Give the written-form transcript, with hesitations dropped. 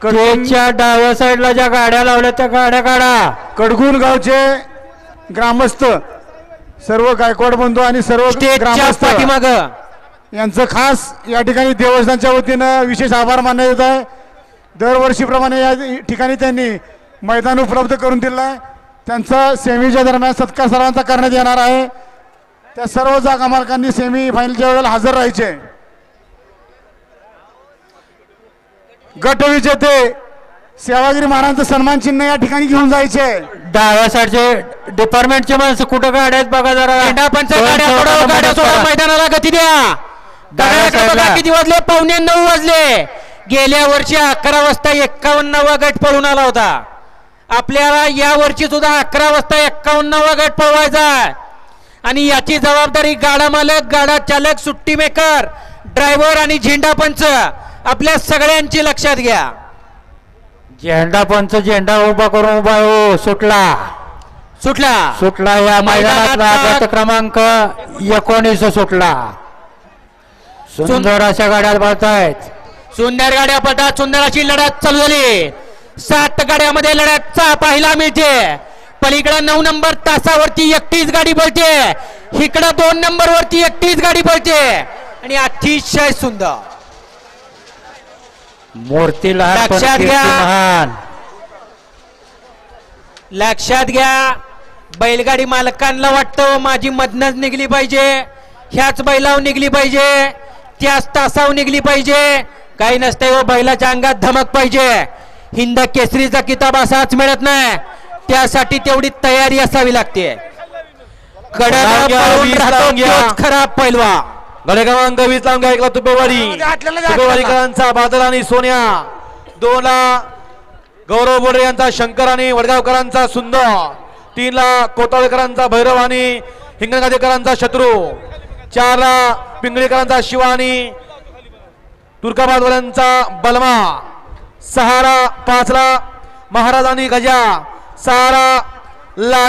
कडच्या डाव्या साईडला ज्या गाड्या लावल्या त्या गाड्या काढा. कडगुण गावचे ग्रामस्थ सर्व गायकवाड बंधू आणि सर्व ग्रामस्थ पाठीमाग यांचं खास या ठिकाणी देवस्थानच्या वतीनं विशेष आभार मानण्यात येत आहे. दरवर्षीप्रमाणे या ठिकाणी त्यांनी मैदान उपलब्ध करून दिलं आहे. त्यांचा सेमीच्या दरम्यान सत्कार सर्वांचा करण्यात येणार आहे. त्या सर्व जागा मालकांनी सेमी फायनलच्या वेळेला हजर राहायचे. गट विजेते सेवागिरी महाराजांचं सन्मान चिन्ह या ठिकाणी घेऊन जायचे. डाव्या साईडचे डिपार्टमेंटचे माणसं कुठं गाड्या आहेत बघा जरा. मैदानाला गती द्या. किती वाजले? 8:45 वाजले. गेल्या वर्षी 11 वाजता 51वा गट पळून आला होता. आपल्याला या वर्षी सुद्धा 11 वाजता 51वा गट पळवायचा आणि याची जबाबदारी गाडा मालक, गाडा चालक, सुट्टी मेकर, ड्रायव्हर आणि झेंडा पंच आपल्या सगळ्यांची लक्षात घ्या. झेंडा पंच झेंडा उभा करून उभा हो. सुटला सुटला सुटला. या मैदानातला गट क्रमांक 19 सुटला. सुंदर अशा गाड्या पळतायत. सुंदर गाड्या पळतात. सुंदर अशी लढत चालू झाली. 7 गाड्यामध्ये लढत पाहायला मिळते. पलीकडे 9 नंबर तासावरती एकटीच गाडी पळते. इकडे 2 नंबर वरती एकटीच गाडी पळते आणि अतिशय सुंदर मूर्तीला लक्षात घ्या. लक्षात घ्या. बैलगाडी मालकांना वाटतं माझी मधनच निघली पाहिजे, ह्याच बैलावर निघली पाहिजे, त्याच तासावर निघली पाहिजे. काही नसते व बैलाच्या अंगात धमक पाहिजे. हिंद केसरीचा किताब असाच मिळत नाही. त्यासाठी तेवढी तयारी असावी लागते. खराब पैलवा गडे क्रमांक 20 लावून घ्या. तुपेवाडीकरांचा बादल आणि सोन्या. 2 ला गौरव बोडे यांचा शंकर आणि वडगावकरांचा सुंदर. 3 ला कोताळकरांचा भैरव आणि हिंगणगादेकरांचा शत्रू. 4 ला पिंगळीकरांचा शिवा आणि तुर्काबादवाल्यांचा बलमा. 6 ला 5 ला महाराज आणि गजा. 6 ला